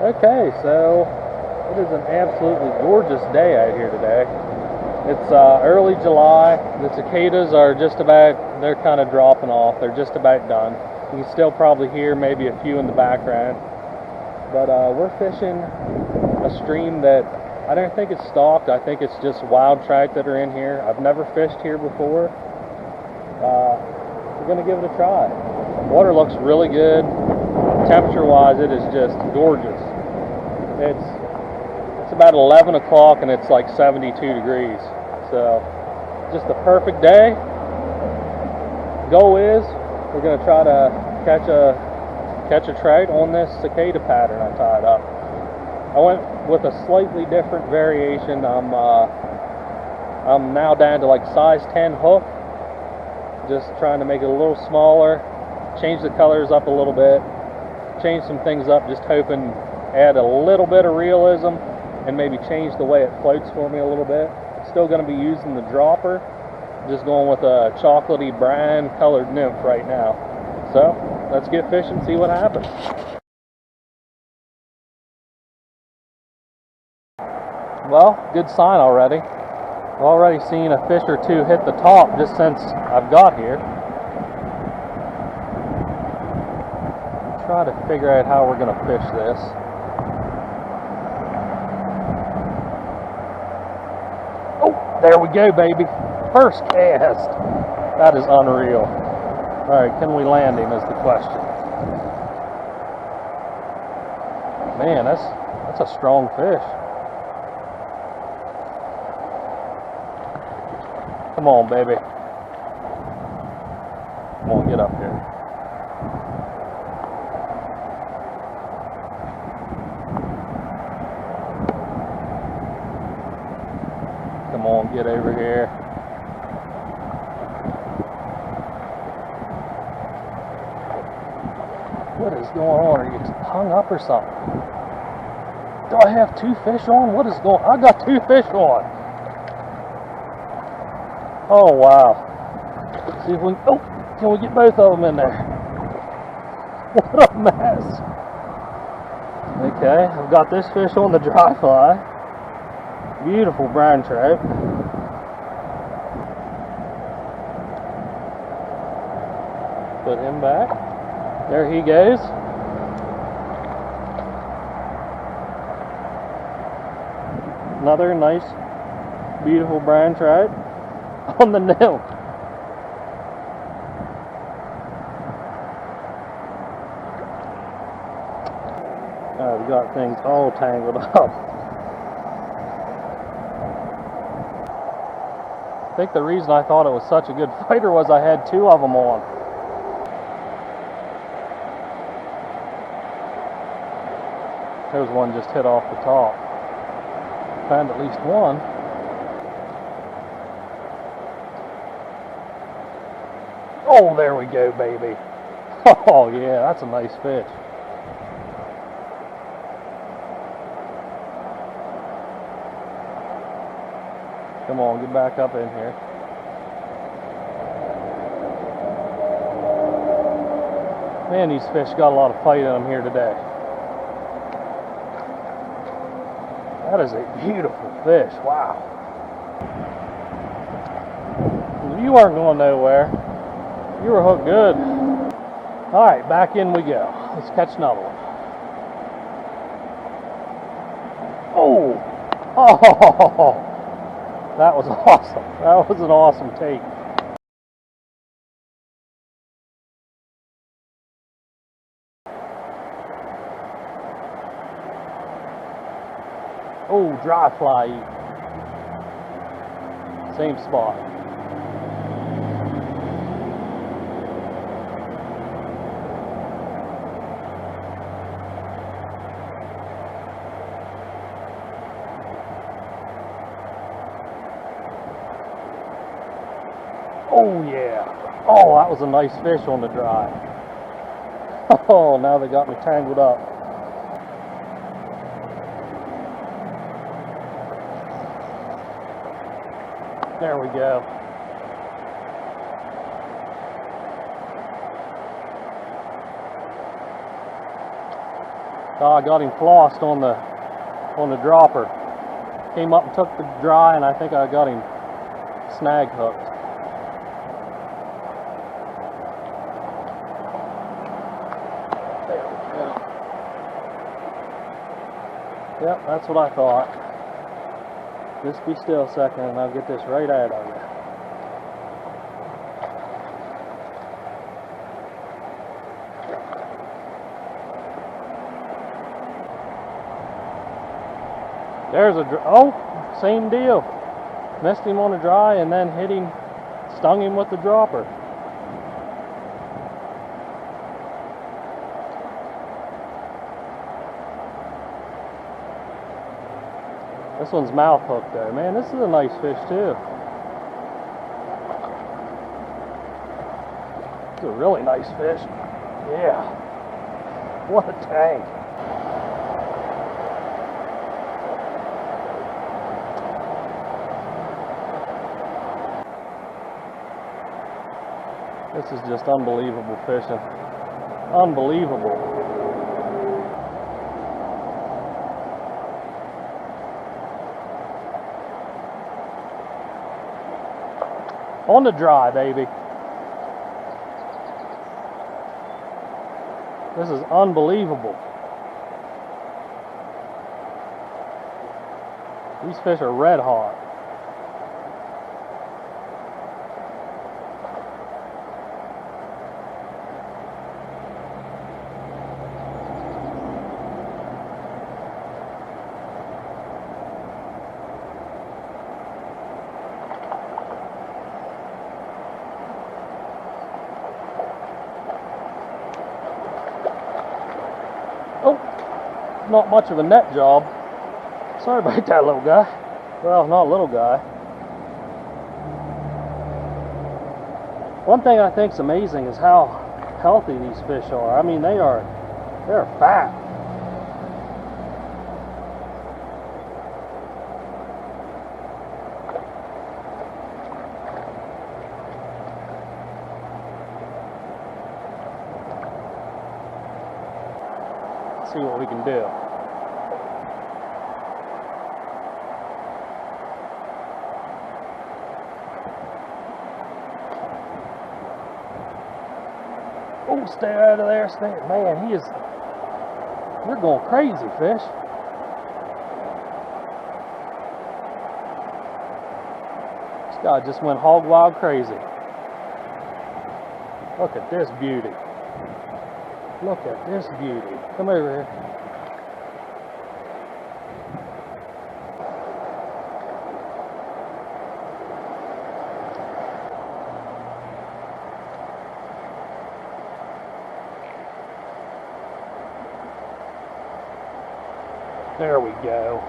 Okay, so it is an absolutely gorgeous day out here today. It's early July. The cicadas are they're kind of dropping off. They're just about done. You can still probably hear maybe a few in the background. But we're fishing a stream that I don't think it's stocked. I think it's just wild trout that are in here. I've never fished here before. We're going to give it a try. The water looks really good. Temperature-wise, it is just gorgeous. It's about 11 o'clock and it's like 72 degrees. So, just the perfect day. Goal is, we're going to try to catch a trout on this cicada pattern I tied up. I went with a slightly different variation. I'm now down to like size 10 hook. Just trying to make it a little smaller, change the colors up a little bit, change some things up, just hoping add a little bit of realism and maybe change the way it floats for me a little bit. Still going to be using the dropper, just going with a chocolatey brown colored nymph right now. So let's get fishing, see what happens. Well, good sign already. I've already seen a fish or two hit the top just since I've got here. Try to figure out how we're going to fish this. Oh, there we go, baby. First cast. That is unreal. Alright, can we land him is the question. Man, that's a strong fish. Come on, baby. Come on, get up here. Come on, get over here. What is going on? Are you hung up or something? Do I have two fish on? What is going on? I got two fish on. Oh, wow. Let's see if we can we get both of them in there? What a mess. Okay, I've got this fish on the dry fly. Beautiful brown trout. Put him back. There he goes. Another nice, beautiful brown trout on the nymph. I've got things all tangled up. I think the reason I thought it was such a good fighter was I had two of them on. There's one just hit off the top. Found at least one. Oh, there we go, baby. Oh, yeah, that's a nice fish. Come on, get back up in here. Man, these fish got a lot of fight in them here today. That is a beautiful fish. Wow. You weren't going nowhere. You were hooked good. Alright, back in we go. Let's catch another one. Oh! Oh! That was awesome. That was an awesome take. Oh, dry fly. Same spot. Oh yeah. Oh, that was a nice fish on the dry. Oh, now they got me tangled up. There we go. Oh, I got him flossed on the dropper. Came up and took the dry, and I think I got him snag hooked. There we go. Yep, that's what I thought. Just be still a second and I'll get this right out of you. There's oh, same deal. Missed him on a dry and then stung him with the dropper. This one's mouth hooked there. Man, this is a nice fish too. It's a really nice fish. Yeah. What a tank. This is just unbelievable fishing. Unbelievable. On the dry, baby. This is unbelievable. These fish are red hot. Oh, not much of a net job. Sorry about that, little guy. Well, not little guy. One thing I think's amazing is how healthy these fish are. I mean, they're fat. See what we can do. Oh, stay out of there, stay. Man, you're going crazy, fish. This guy just went hog wild crazy. Look at this beauty. Look at this beauty. Come over here. There we go.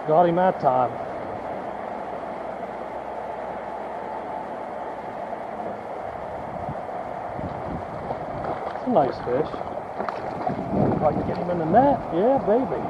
Got him that time. It's a nice fish. If I can get him in the net, yeah, baby.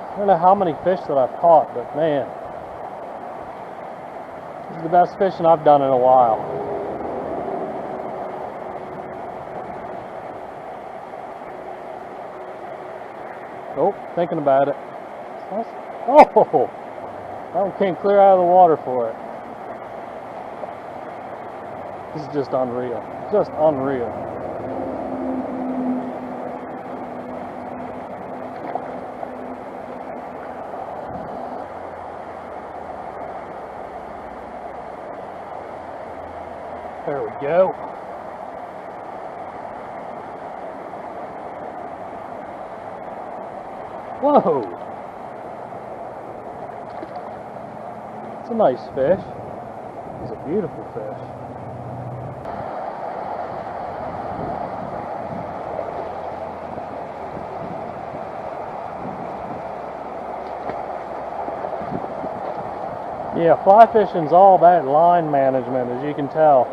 I don't know how many fish that I've caught, but man, this is the best fishing I've done in a while. Oh, thinking about it. Oh, that one came clear out of the water for it. This is just unreal. Just unreal. There we go. Whoa! It's a nice fish. It's a beautiful fish. Yeah, fly fishing's all about line management, as you can tell.